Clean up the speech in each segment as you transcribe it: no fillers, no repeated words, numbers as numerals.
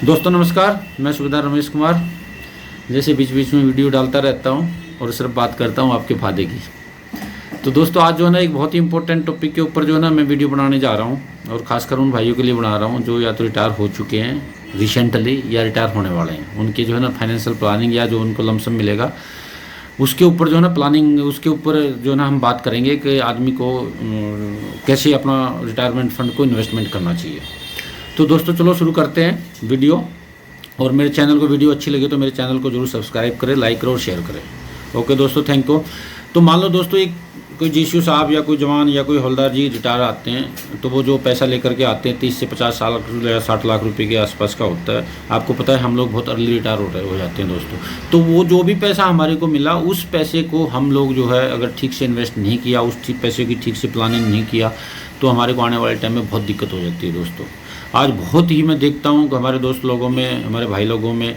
दोस्तों नमस्कार, मैं सूबेदार रमेश कुमार। जैसे बीच बीच में वीडियो डालता रहता हूं और सिर्फ बात करता हूं आपके फायदे की। तो दोस्तों आज जो है ना एक बहुत ही इंपॉर्टेंट टॉपिक के ऊपर जो है ना मैं वीडियो बनाने जा रहा हूं और ख़ासकर उन भाइयों के लिए बना रहा हूं जो या तो रिटायर हो चुके हैं रिसेंटली या रिटायर होने वाले हैं। उनकी जो है ना फाइनेंशियल प्लानिंग या जो उनको लमसम मिलेगा उसके ऊपर जो है ना प्लानिंग, उसके ऊपर जो है ना हम बात करेंगे कि आदमी को कैसे अपना रिटायरमेंट फंड को इन्वेस्टमेंट करना चाहिए। तो दोस्तों चलो शुरू करते हैं वीडियो। और मेरे चैनल को वीडियो अच्छी लगे तो मेरे चैनल को जरूर सब्सक्राइब करें, लाइक करें और शेयर करें। ओके दोस्तों, थैंक यू। तो मान लो दोस्तों एक कोई जीशू साहब या कोई जवान या कोई हवलदार जी रिटायर आते हैं तो वो जो पैसा लेकर के आते हैं 30 से 50 साल या 60 लाख रुपए के आसपास का होता है। आपको पता है हम लोग बहुत अर्ली रिटायर हो जाते हैं दोस्तों। तो वो जो भी पैसा हमारे को मिला उस पैसे को हम लोग जो है अगर ठीक से इन्वेस्ट नहीं किया, उस पैसे की ठीक से प्लानिंग नहीं किया तो हमारे को आने वाले टाइम में बहुत दिक्कत हो जाती है दोस्तों। आज बहुत ही मैं देखता हूँ कि हमारे दोस्त लोगों में, हमारे भाई लोगों में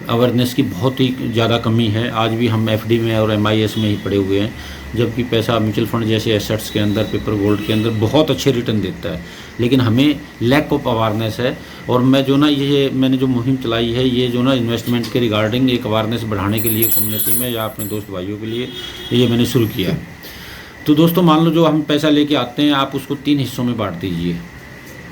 अवेयरनेस की बहुत ही ज़्यादा कमी है। आज भी हम एफडी में और MIS में ही पड़े हुए हैं, जबकि पैसा म्यूचुअल फंड जैसे एसेट्स के अंदर, पेपर गोल्ड के अंदर बहुत अच्छे रिटर्न देता है, लेकिन हमें लैक ऑफ अवेयरनेस है। और मैं जो ना ये मैंने जो मुहिम चलाई है ये जो ना इन्वेस्टमेंट के रिगार्डिंग एक अवेयरनेस बढ़ाने के लिए कम्युनिटी में या अपने दोस्त भाइयों के लिए ये मैंने शुरू किया है। तो दोस्तों मान लो जो हम पैसा लेके आते हैं आप उसको 3 हिस्सों में बांट दीजिए।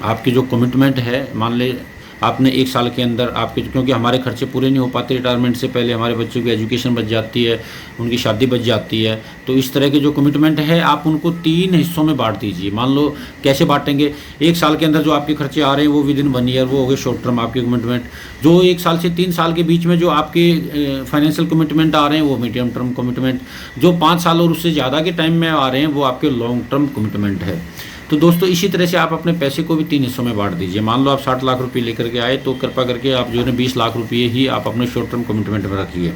आपकी जो कमिटमेंट है, मान ले आपने 1 साल के अंदर आपके, क्योंकि हमारे खर्चे पूरे नहीं हो पाते रिटायरमेंट से पहले, हमारे बच्चों की एजुकेशन बच जाती है, उनकी शादी बच जाती है, तो इस तरह के जो कमिटमेंट है आप उनको 3 हिस्सों में बांट दीजिए। मान लो कैसे बांटेंगे, 1 साल के अंदर जो आपके खर्चे आ रहे हैं वो विदिन 1 ईयर वो हो गए शॉर्ट टर्म आपके कमिटमेंट। जो 1 साल से 3 साल के बीच में जो आपके फाइनेंशियल कमिटमेंट आ रहे हैं वो मीडियम टर्म कमिटमेंट। जो 5 साल और उससे ज़्यादा के टाइम में आ रहे हैं वो आपके लॉन्ग टर्म कमिटमेंट है। तो दोस्तों इसी तरह से आप अपने पैसे को भी 3 हिस्सों में बांट दीजिए। मान लो आप 60 लाख रुपए लेकर के आए तो कृपा करके आप जो है ना 20 लाख रुपये ही आप अपने शॉर्ट टर्म कमिटमेंट में रखिए।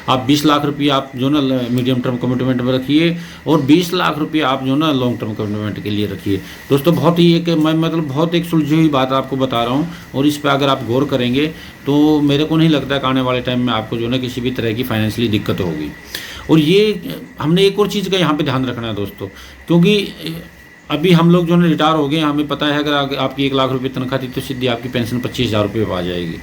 आप 20 लाख रुपये आप जो ना मीडियम टर्म कमिटमेंट में रखिए और 20 लाख रुपये आप जो ना लॉन्ग टर्म कमिटमेंट के लिए रखिए। दोस्तों बहुत ही एक मैं मतलब बहुत एक सुलझी हुई बात आपको बता रहा हूँ और इस पर अगर आप गौर करेंगे तो मेरे को नहीं लगता कि आने वाले टाइम में आपको जो ना किसी भी तरह की फाइनेंशियली दिक्कत होगी। और ये हमने एक और चीज़ का यहाँ पर ध्यान रखना है दोस्तों, क्योंकि अभी हम लोग जो है रिटायर हो गए, हमें पता है अगर आपकी 1 लाख रुपए तनख्वाह थी तो सीधी आपकी पेंशन 25,000 रुपये आ जाएगी।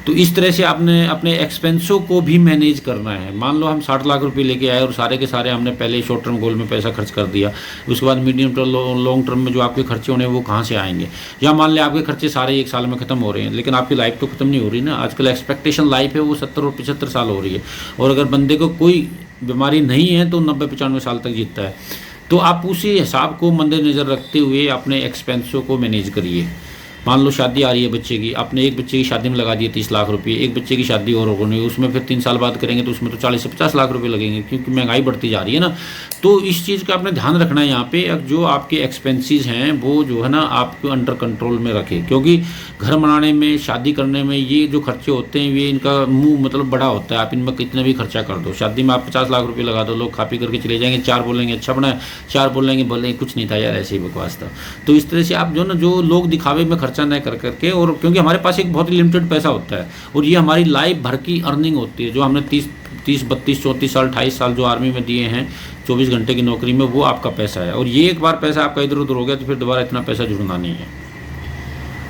तो इस तरह से आपने अपने एक्सपेंसों को भी मैनेज करना है। मान लो हम 60 लाख रुपए लेके आए और सारे के सारे हमने पहले शॉर्ट टर्म गोल में पैसा खर्च कर दिया, उसके बाद मीडियम टर्म लॉन्ग टर्म में जो आपके खर्चे होने हैं वो कहाँ से आएंगे। या मान लें आपके खर्चे सारे 1 साल में ख़त्म हो रहे हैं लेकिन आपकी लाइफ तो ख़त्म नहीं हो रही ना। आजकल एक्सपेक्टेशन लाइफ है वो 70 और 75 साल हो रही है, और अगर बंदे को कोई बीमारी नहीं है तो 90-95 साल तक जीतता है। तो आप उसी हिसाब को मद्देनज़र रखते हुए अपने एक्सपेंसों को मैनेज करिए। मान लो शादी आ रही है बच्चे की, आपने एक बच्चे की शादी में लगा दिए 30 लाख रुपये, एक बच्चे की शादी और होनी है उसमें फिर 3 साल बाद करेंगे तो उसमें तो 40 से 50 लाख रुपये लगेंगे, क्योंकि महंगाई बढ़ती जा रही है ना। तो इस चीज़ का आपने ध्यान रखना है यहाँ पे। जो आपके एक्सपेंसेस हैं वो जो है ना आपको अंडर कंट्रोल में रखें, क्योंकि घर बनाने में, शादी करने में ये जो खर्चे होते हैं ये इनका मुँह मतलब बड़ा होता है। आप इनमें कितना भी खर्चा कर दो, शादी में आप 50 लाख रुपये लगा दो, लोग खा पी करके चले जाएंगे, 4 बोलेंगे अच्छा बना है, 4 बोलेंगे कुछ नहीं था यार, ऐसे ही बकवास था। तो इस तरह से आप जो ना जो लोग दिखावे में खर्चा न कर करके, और क्योंकि हमारे पास एक बहुत ही लिमिटेड पैसा होता है और ये हमारी लाइफ भर की अर्निंग होती है। जो हमने 30, 32, 34 साल, 28 साल जो आर्मी में दिए हैं 24 घंटे की नौकरी में, वो आपका पैसा है। और ये एक बार पैसा आपका इधर उधर हो गया तो फिर दोबारा इतना पैसा जुड़ना नहीं है।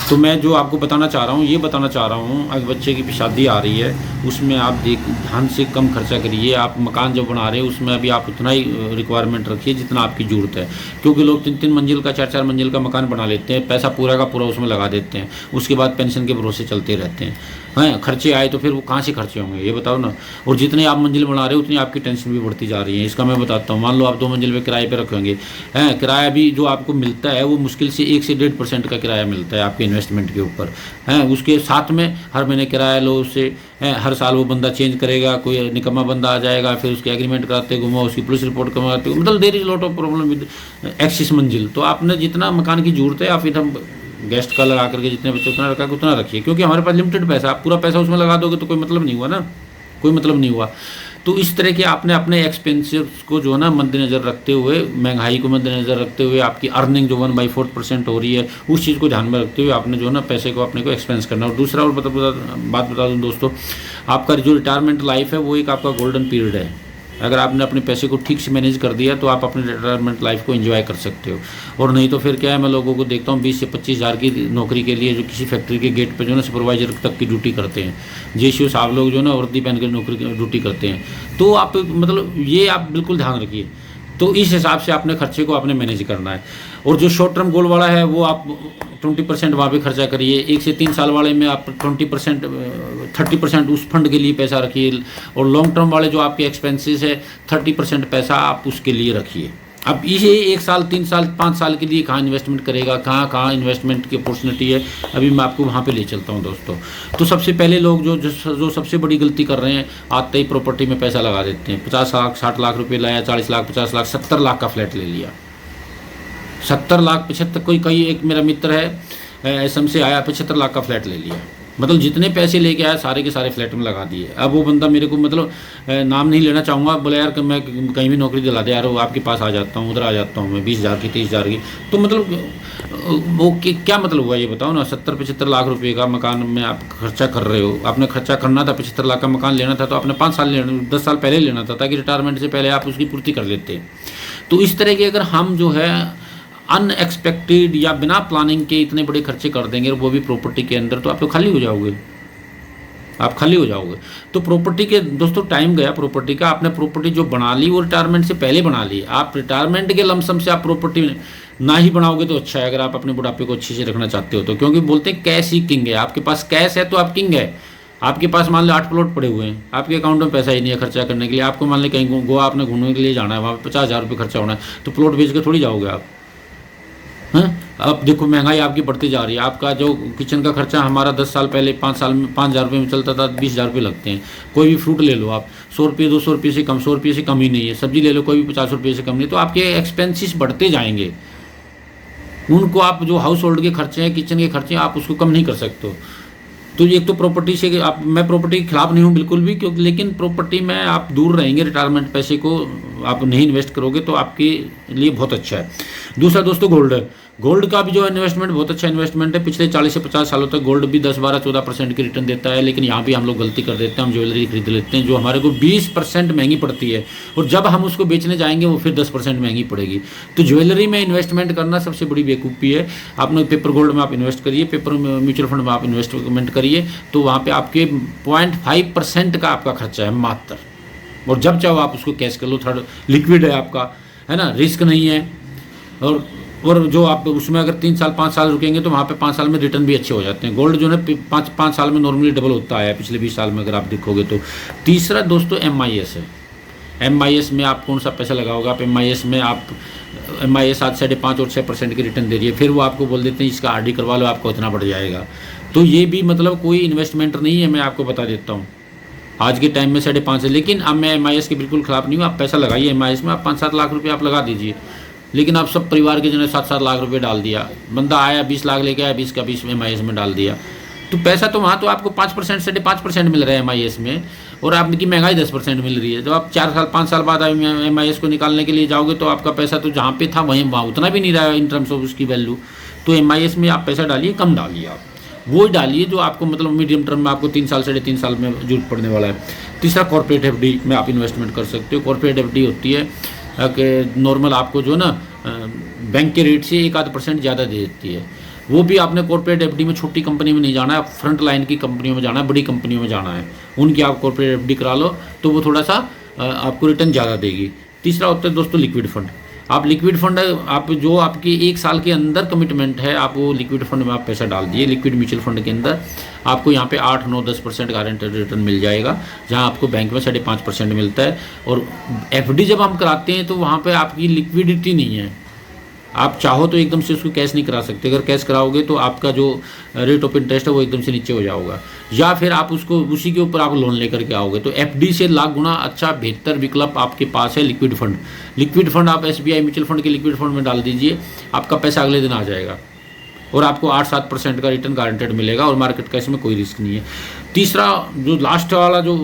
तो मैं जो आपको बताना चाह रहा हूँ ये बताना चाह रहा हूँ, अगर बच्चे की शादी आ रही है उसमें आप ध्यान से कम खर्चा करिए। आप मकान जो बना रहे हैं उसमें अभी आप उतना ही रिक्वायरमेंट रखिए जितना आपकी ज़रूरत है, क्योंकि लोग 3-3 मंजिल का, 4-4 मंजिल का मकान बना लेते हैं, पैसा पूरा का पूरा उसमें लगा देते हैं, उसके बाद पेंशन के भरोसे चलते रहते हैं। खर्चे आए तो फिर वो कहाँ से खर्चे होंगे ये बताओ ना। और जितने आप मंजिल बना रहे हो उतनी आपकी टेंशन भी बढ़ती जा रही है। इसका मैं बताता हूँ। मान लो आप 2 मंजिल पे किराए पे रखेंगे, किराया भी जो आपको मिलता है वो मुश्किल से 1 से 1.5% का किराया मिलता है आपके इन्वेस्टमेंट के ऊपर। उसके साथ में हर महीने किराया लो उससे, हर साल वो बंदा चेंज करेगा, कोई निकम्मा बंदा आ जाएगा, फिर उसके एग्रीमेंट कराते घूमो, उसकी पुलिस रिपोर्ट करवाते, मतलब there is lot of problem with Axis मंजिल। तो आपने जितना मकान की जरूरत है आप इधर गेस्ट का लगा करके जितने बच्चे उतना रखा उतना रखिए, क्योंकि हमारे पास लिमिटेड पैसा। आप पूरा पैसा उसमें लगा दोगे तो कोई मतलब नहीं हुआ ना, कोई मतलब नहीं हुआ। तो इस तरह के आपने अपने एक्सपेंसेस को जो है ना मद्देनज़र रखते हुए, महंगाई को मद्देनज़र रखते हुए, आपकी अर्निंग जो 1/4% हो रही है उस चीज़ को ध्यान में रखते हुए आपने जो है ना पैसे को अपने को एक्सपेंस करना। और दूसरा और बात बता दूँ दोस्तों, आपका जो रिटायरमेंट लाइफ है वो एक आपका गोल्डन पीरियड है। अगर आपने अपने पैसे को ठीक से मैनेज कर दिया तो आप अपने रिटायरमेंट लाइफ को एंजॉय कर सकते हो। और नहीं तो फिर क्या है, मैं लोगों को देखता हूँ 20 से 25 हज़ार की नौकरी के लिए जो किसी फैक्ट्री के गेट पे जो ना सुपरवाइजर तक की ड्यूटी करते हैं, जेसीओ साहब लोग जो ना वर्दी पहन के नौकरी ड्यूटी करते हैं। तो आप मतलब ये आप बिल्कुल ध्यान रखिए। तो इस हिसाब से आपने खर्चे को आपने मैनेज करना है। और जो शॉर्ट टर्म गोल वाला है वो आप 20% वहाँ पे खर्चा करिए। 1 से 3 साल वाले में आप 20% 30% उस फंड के लिए पैसा रखिए। और लॉन्ग टर्म वाले जो आपके एक्सपेंसेस है 30% पैसा आप उसके लिए रखिए। अब ये 1 साल 3 साल 5 साल के लिए कहाँ इन्वेस्टमेंट करेगा, कहाँ इन्वेस्टमेंट की अपॉर्चुनिटी है, अभी मैं आपको वहाँ पे ले चलता हूँ दोस्तों। तो सबसे पहले लोग जो सबसे बड़ी गलती कर रहे हैं, आते ही प्रॉपर्टी में पैसा लगा देते हैं। 50 लाख 60 लाख रुपये लाया, 40 लाख 50 लाख 70 लाख का फ्लैट ले लिया। 70 लाख 75 कोई एक मेरा मित्र है असम से आया, 75 लाख का फ्लैट ले लिया। मतलब जितने पैसे लेके आया सारे के सारे फ्लैट में लगा दिए। अब वो बंदा मेरे को मतलब नाम नहीं लेना चाहूँगा, बोला यार कि मैं कहीं भी नौकरी दिला दे यार, वो आपके पास आ जाता हूँ, उधर आ जाता हूँ मैं 20,000 की 30,000 की। तो मतलब वो क्या मतलब हुआ ये बताओ ना। 70-75 लाख रुपए का मकान में आप खर्चा कर रहे हो। आपने खर्चा करना था, 75 लाख का मकान लेना था तो आपने 5 साल 10 साल पहले लेना था, ताकि रिटायरमेंट से पहले आप उसकी पूर्ति कर लेते। तो इस तरह के अगर हम जो है अनएक्सपेक्टेड या बिना प्लानिंग के इतने बड़े खर्चे कर देंगे, वो भी प्रॉपर्टी के अंदर, तो आप तो खाली हो जाओगे, आप खाली हो जाओगे। तो प्रॉपर्टी के दोस्तों टाइम गया प्रॉपर्टी का। आपने प्रॉपर्टी जो बना ली वो रिटायरमेंट से पहले बना ली। आप रिटायरमेंट के लमसम से आप प्रॉपर्टी ना ही बनाओगे तो अच्छा है, अगर आप अपने बुढ़ापे को अच्छे से रखना चाहते हो तो। क्योंकि बोलते हैं कैश ही किंग है। आपके पास कैश है तो आप किंग है। आपके पास मान लो 8 प्लॉट पड़े हुए हैं, आपके अकाउंट में पैसा ही नहीं है खर्चा करने के लिए। आपको मान लो कहीं गोवा आपने घूमने के लिए जाना है, वहाँ पर 50,000 रुपये खर्चा होना है, तो प्लॉट बेच के थोड़ी जाओगे आप। हाँ, अब देखो महंगाई आपकी बढ़ती जा रही है। आपका जो किचन का खर्चा हमारा 10 साल पहले 5 साल में 5,000 रुपये में चलता था, 20,000 रुपये लगते हैं। कोई भी फ्रूट ले लो आप, 100 रुपये 200 रुपये से कम, 100 रुपये से कम ही नहीं है। सब्जी ले लो कोई भी 50 रुपये से कम नहीं। तो आपके एक्सपेंसेस बढ़ते जाएंगे। उनको आप जो हाउस होल्ड के खर्चे हैं, किचन के खर्चे हैं, आप उसको कम नहीं कर सकते हो। तो एक तो प्रॉपर्टी से आप, मैं प्रॉपर्टी के खिलाफ नहीं हूँ बिल्कुल भी, क्योंकि लेकिन प्रॉपर्टी में आप दूर रहेंगे। रिटायरमेंट पैसे को आप नहीं इन्वेस्ट करोगे तो आपके लिए बहुत अच्छा है। दूसरा दोस्तों गोल्ड है। गोल्ड का भी जो इन्वेस्टमेंट बहुत अच्छा इन्वेस्टमेंट है। पिछले 40 से 50 सालों तक गोल्ड भी 10, 12, 14% की रिटर्न देता है। लेकिन यहाँ भी हम लोग गलती कर देते हैं, हम ज्वेलरी खरीद लेते हैं जो हमारे को 20% महंगी पड़ती है, और जब हम उसको बेचने जाएंगे वो फिर 10% महंगी पड़ेगी। तो ज्वेलरी में इन्वेस्टमेंट करना सबसे बड़ी बेवकूफ़ी है। आपने पेपर गोल्ड में आप इन्वेस्ट करिए, पेपर म्यूचुअल फंड में आप इन्वेस्टमेंट करिए, तो वहाँ पर आपके 0.5% का आपका खर्चा है मात्र। और जब चाहो आप उसको कैश कर लो, थर्ड लिक्विड है आपका, है ना, रिस्क नहीं है। और जो आप उसमें अगर 3 साल 5 साल रुकेंगे तो वहाँ पे 5 साल में रिटर्न भी अच्छे हो जाते हैं। गोल्ड जो है 5 साल में नॉर्मली डबल होता है पिछले 20 साल में, अगर आप देखोगे तो। तीसरा दोस्तों MIS है। MIS में आप कौन सा पैसा लगाओगे? आप MIS में आप MIS आज 5.5 और 6% की रिटर्न दे रही है। फिर वो आपको बोल देते हैं इसका RD करवा लो, आपको इतना बढ़ जाएगा। तो ये भी मतलब कोई इन्वेस्टमेंट नहीं है, मैं आपको बता देता हूँ। आज के टाइम में 5.5 है। लेकिन अब मैं MIS के बिल्कुल खिलाफ नहीं हूँ। आप पैसा लगाइए MIS में, आप 5-7 लाख रुपये आप लगा दीजिए। लेकिन आप सब परिवार के जो है 7-7 लाख रुपए डाल दिया। बंदा आया 20 लाख लेके आया, 20 का 20 MIS में डाल दिया। तो पैसा तो वहाँ तो आपको 5% 5.5% मिल रहा है MIS में, और आपकी महंगाई 10% मिल रही है। जब आप 4 साल 5 साल बाद MIS को निकालने के लिए जाओगे तो आपका पैसा तो जहाँ पे था वहीं वहाँ उतना भी नहीं रहा इन टर्म्स ऑफ उसकी वैल्यू। तो MIS में आप पैसा डालिए, कम डालिए, आप वो डालिए जो आपको मतलब मीडियम टर्म में आपको 3 साल 3.5 साल में जरूरत पड़ने वाला है। तीसरा कॉर्पोरेट FD में आप इन्वेस्टमेंट कर सकते हो। कॉर्पोरेट FD होती है कि नॉर्मल आपको जो ना बैंक के रेट से 1-8% ज़्यादा दे देती है। वो भी आपने कॉर्पोरेट FD में छोटी कंपनी में नहीं जाना है, फ्रंट लाइन की कंपनियों में जाना है, बड़ी कंपनियों में जाना है। उनकी आप कॉर्पोरेट FD करा लो तो वो थोड़ा सा आपको रिटर्न ज़्यादा देगी। तीसरा होता है दोस्तों लिक्विड फंड। आप लिक्विड फंड आप जो आपकी 1 साल के अंदर कमिटमेंट है, आप वो लिक्विड फंड में आप पैसा डाल दिए। लिक्विड म्यूचुअल फंड के अंदर आपको यहाँ पे 8, 9, 10% गारंटेड रिटर्न मिल जाएगा, जहाँ आपको बैंक में 5.5% मिलता है। और FD जब हम कराते हैं तो वहाँ पे आपकी लिक्विडिटी नहीं है। आप चाहो तो एकदम से उसको कैश नहीं करा सकते। अगर कैश कराओगे तो आपका जो रेट ऑफ इंटरेस्ट है वो एकदम से नीचे हो जाएगा, या फिर आप उसको उसी के ऊपर आप लोन लेकर के आओगे। तो FD से लाख गुना अच्छा बेहतर विकल्प आपके पास है लिक्विड फंड। लिक्विड फंड आप SBI म्यूचुअल फंड के लिक्विड फंड में डाल दीजिए, आपका पैसा अगले दिन आ जाएगा और आपको 8-7% का रिटर्न गारंटेड मिलेगा, और मार्केट का इसमें कोई रिस्क नहीं है। तीसरा जो लास्ट वाला जो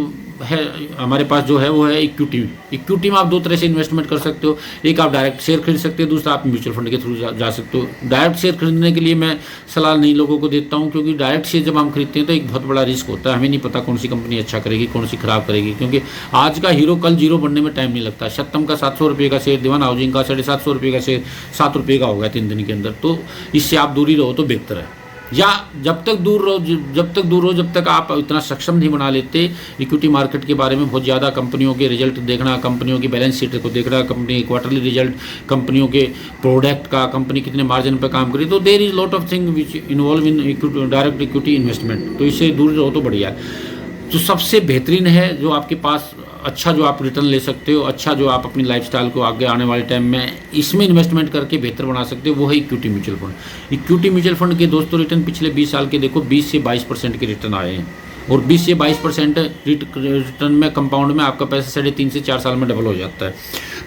है हमारे पास जो है वो है इक्विटी। इक्विटी में आप दो तरह से इन्वेस्टमेंट कर सकते हो, एक आप डायरेक्ट शेयर खरीद सकते हो, दूसरा आप म्यूचुअल फंड के थ्रू जा सकते हो। डायरेक्ट शेयर खरीदने के लिए मैं सलाह नहीं लोगों को देता हूँ, क्योंकि डायरेक्ट शेयर जब हम खरीदते हैं तो एक बहुत बड़ा रिस्क होता है। हमें नहीं पता कौन सी कंपनी अच्छा करेगी, कौन सी खराब करेगी, क्योंकि आज का हीरो कल जीरो बनने में टाइम नहीं लगता। सत्तम का 700 रुपये का शेयर, दीवान हाउसिंग का 750 रुपये का शेयर 7 रुपये का हो गया 3 दिन के अंदर। तो इससे आप दूरी रहो तो बेहतर है, या जब तक दूर रहो जब तक आप इतना सक्षम नहीं बना लेते इक्विटी मार्केट के बारे में बहुत ज़्यादा कंपनियों के रिजल्ट देखना, कंपनियों की बैलेंस शीट को देखना, कंपनी क्वार्टरली रिजल्ट, कंपनियों के प्रोडक्ट का, कंपनी कितने मार्जिन पर काम करी। तो there is lot of thing which involve in direct equity investment. तो इससे दूर रहो तो बढ़िया है। तो सबसे बेहतरीन है जो आपके पास अच्छा जो आप रिटर्न ले सकते हो, अच्छा जो आप अपनी लाइफस्टाइल को आगे आने वाले टाइम में इसमें इन्वेस्टमेंट करके बेहतर बना सकते हो, वो है equity mutual fund. Equity mutual fund के दोस्तों रिटर्न पिछले 20 साल के देखो 20 से 22% के रिटर्न आए हैं, और 20 से 22% रिटर्न में कंपाउंड में आपका पैसा 3.5 से 4 साल में डबल हो जाता है।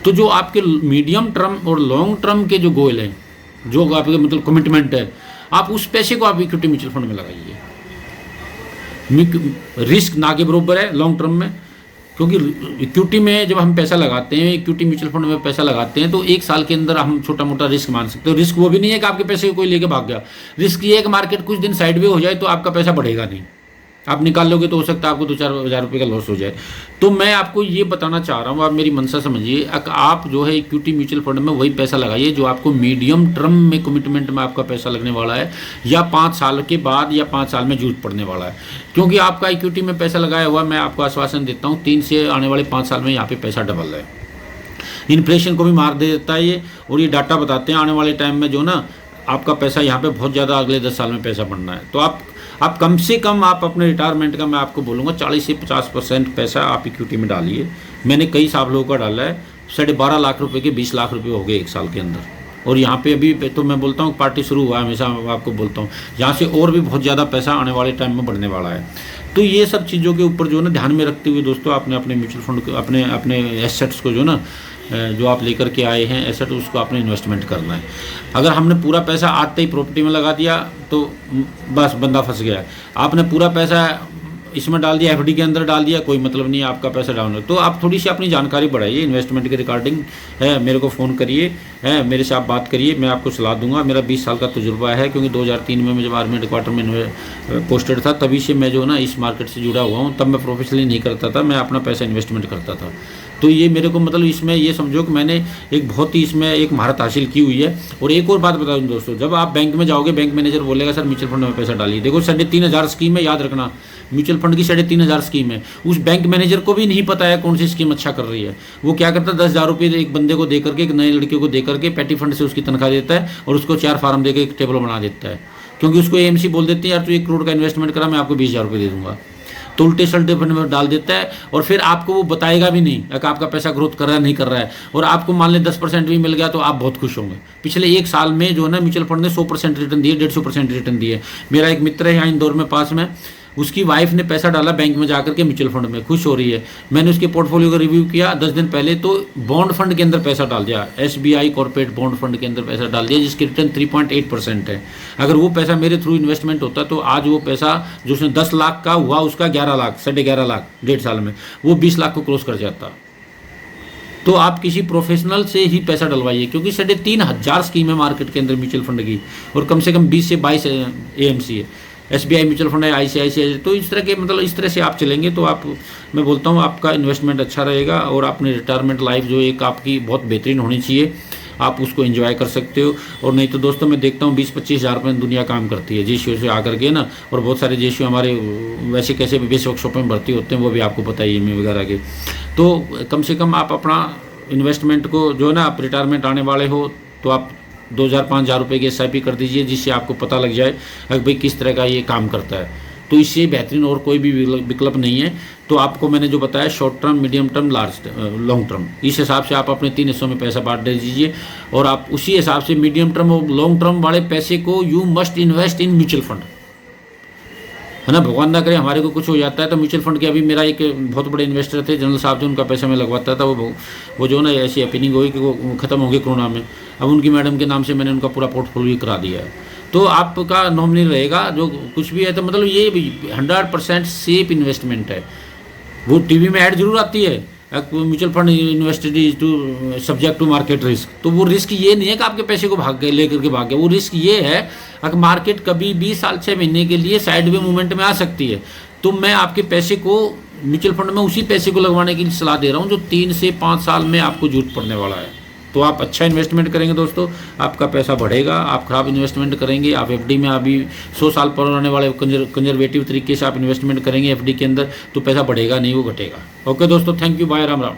तो जो आपके मीडियम टर्म और लॉन्ग टर्म के जो गोल हैं, जो आपके मतलब कमिटमेंट है, आप उस पैसे को आप इक्विटी म्यूचुअल फंड में लगाइए। रिस्क ना के बराबर है लॉन्ग टर्म में, क्योंकि इक्विटी में जब हम पैसा लगाते हैं, इक्विटी म्यूचुअल फंड में पैसा लगाते हैं, तो एक साल के अंदर हम छोटा मोटा रिस्क मान सकते हो। रिस्क वो भी नहीं है कि आपके पैसे को कोई लेके भाग गया, रिस्क ये है कि मार्केट कुछ दिन साइड वे हो जाए तो आपका पैसा बढ़ेगा नहीं, आप निकाल लोगे तो हो सकता है आपको 2-4 हज़ार रुपये का लॉस हो जाए। तो मैं आपको ये बताना चाह रहा हूँ, आप मेरी मंशा समझिए, आप जो है इक्विटी म्यूचुअल फंड में वही पैसा लगाइए जो आपको मीडियम टर्म में कमिटमेंट में आपका पैसा लगने वाला है, या 5 साल के बाद या 5 साल में जरूरत पड़ने वाला है। क्योंकि आपका इक्विटी में पैसा लगाया हुआ, मैं आपको आश्वासन देता हूँ 3 से आने वाले 5 साल में यहाँ पे पैसा डबल है। इन्फ्लेशन को भी मार दे देता है ये, और ये डाटा बताते हैं आने वाले टाइम में जो ना आपका पैसा यहाँ पे बहुत ज़्यादा अगले 10 साल में पैसा बढ़ना है। तो आप कम से कम आप अपने रिटायरमेंट का, मैं आपको बोलूँगा 40 से 50% पैसा आप इक्विटी में डालिए। मैंने कई साहब लोगों का डाला है, 12.5 लाख रुपए के 20 लाख रुपए हो गए 1 साल के अंदर। और यहाँ पे अभी तो मैं बोलता हूँ पार्टी शुरू हुआ है, हमेशा आपको बोलता हूँ यहाँ से और भी बहुत ज़्यादा पैसा आने वाले टाइम में बढ़ने वाला है। तो ये सब चीज़ों के ऊपर जो है ना ध्यान में रखते हुए दोस्तों, आपने अपने म्यूचुअल फंड को, अपने एसेट्स को जो ना जो आप लेकर के आए हैं एसेट, उसको आपने इन्वेस्टमेंट करना है। अगर हमने पूरा पैसा आते ही प्रॉपर्टी में लगा दिया तो बस बंदा फंस गया। आपने पूरा पैसा इसमें डाल दिया, एफडी के अंदर डाल दिया, कोई मतलब नहीं है, आपका पैसा डाउन है। तो आप थोड़ी सी अपनी जानकारी बढ़ाइए इन्वेस्टमेंट के रिगार्डिंग है, मेरे को फ़ोन करिए, है मेरे से आप बात करिए, मैं आपको सलाह दूंगा। मेरा 20 साल का तजुर्बा है, क्योंकि 2003 में मैं जब आर्मी हेडक्वार्टर में पोस्टेड था, तभी से मैं जो ना इस मार्केट से जुड़ा हुआ हूँ। तब मैं प्रोफेशनली नहीं करता था, मैं अपना पैसा इन्वेस्टमेंट करता था। तो ये मेरे को मतलब इसमें ये समझो कि मैंने एक बहुत ही इसमें एक महारत हासिल की हुई है। और एक और बात बता दूं दोस्तों, जब आप बैंक में जाओगे, बैंक मैनेजर बोलेगा सर म्यूचुअल फंड में पैसा डालिए। देखो 3,500 स्कीम है, याद रखना, म्यूचुअल फंड की 3,500 स्कीम है। उस बैंक मैनेजर को भी नहीं पता है कौन सी स्कीम अच्छा कर रही है। वो क्या करता है, 10,000 रुपये एक बंदे को दे करके, एक नए लड़के को दे करके पेटी फंड से उसकी तनख्वाह देता है, और उसको 4 फार्म देकर एक टेबल बना देता है। क्योंकि उसको एएमसी बोल देते हैं यार तू 1 करोड़ का इन्वेस्टमेंट करा, मैं आपको 20,000 रुपये दे दूंगा। तो उल्टे सल्टे फंड में डाल देता है, और फिर आपको वो बताएगा भी नहीं कि आपका पैसा ग्रोथ कर रहा है नहीं कर रहा है। और आपको मान लें 10% भी मिल गया तो आप बहुत खुश होंगे। पिछले 1 साल में जो है ना म्यूचुअल फंड ने 100% रिटर्न दिए, 150% रिटर्न दिए। मेरा एक मित्र है यहाँ इंदौर में पास में, उसकी वाइफ ने पैसा डाला बैंक में जाकर के म्यूचुअल फंड में, खुश हो रही है। मैंने उसके पोर्टफोलियो का रिव्यू किया 10 दिन पहले, तो बॉन्ड फंड के अंदर पैसा डाल दिया, SBI कॉर्पोरेट बॉन्ड फंड के अंदर पैसा डाल दिया, जिसकी रिटर्न 3.8% है। अगर वो पैसा मेरे थ्रू इन्वेस्टमेंट होता तो आज वो पैसा जो उसने 10 लाख का हुआ, उसका 11 लाख, 11.5 लाख 1.5 साल में, वो 20 लाख को क्रॉस कर जाता। तो आप किसी प्रोफेशनल से ही पैसा डलवाइए, क्योंकि 3,500 स्कीम है मार्केट के अंदर म्यूचुअल फंड की, और कम से कम 20 से 22 AMC है, SBI म्यूचुअल फंड है, ICICI। तो इस तरह के मतलब इस तरह से आप चलेंगे तो आप, मैं बोलता हूँ आपका इन्वेस्टमेंट अच्छा रहेगा, और अपनी रिटायरमेंट लाइफ जो एक आपकी बहुत बेहतरीन होनी चाहिए, आप उसको एंजॉय कर सकते हो। और नहीं तो दोस्तों मैं देखता हूँ 20-25 हज़ार रुपये दुनिया काम करती है JCO से आकर के ना, और बहुत सारे JCO हमारे वैसे कैसे बेस वर्कशॉप में भर्ती होते हैं, वो भी आपको पता ही है वगैरह के। तो कम से कम आप अपना इन्वेस्टमेंट को जो है ना, आप रिटायरमेंट आने वाले हो तो आप 2,000-5,000 रुपये की SIP कर दीजिए, जिससे आपको पता लग जाए कि भाई किस तरह का ये काम करता है। तो इससे बेहतरीन और कोई भी विकल्प नहीं है। तो आपको मैंने जो बताया short term, medium term, long term, इस हिसाब से आप अपने 3 हिस्सों में पैसा बांट दे दीजिए, और आप उसी हिसाब से मीडियम टर्म और लॉन्ग टर्म वाले पैसे को you must invest in mutual fund, है ना। भगवान ना करे हमारे को कुछ हो जाता है तो म्यूचुअल फंड के, अभी मेरा एक बहुत बड़े इन्वेस्टर थे जनरल साहब, जो उनका पैसा मैं लगवाता था, वो जो ना ऐसी हैपनिंग हुई कि वो ख़त्म हो गए कोरोना में। अब उनकी मैडम के नाम से मैंने उनका पूरा पोर्टफोलियो करा दिया है। तो आपका नॉमिनी रहेगा, जो कुछ भी है। तो मतलब ये 100% सेफ इन्वेस्टमेंट है। वो टीवी में ऐड जरूर आती है, mutual fund invested to subject to market risk. तो वो रिस्क ये नहीं है कि आपके पैसे को भाग के लेकर के भाग गया, वो रिस्क ये है कि मार्केट कभी भी साल 6 महीने के लिए साइड वे मूवमेंट में आ सकती है। तो मैं आपके पैसे को म्यूचुअल फंड में उसी पैसे को लगवाने की सलाह दे रहा हूँ जो 3 से 5 साल में आपको जरूरत पड़ने वाला है। तो आप अच्छा इन्वेस्टमेंट करेंगे दोस्तों, आपका पैसा बढ़ेगा। आप खराब इन्वेस्टमेंट करेंगे, आप एफडी में अभी 100 साल पुराने वाले कंजर्वेटिव तरीके से आप इन्वेस्टमेंट करेंगे एफडी के अंदर, तो पैसा बढ़ेगा नहीं, वो घटेगा। ओके दोस्तों, thank you, bye, Ram Ram.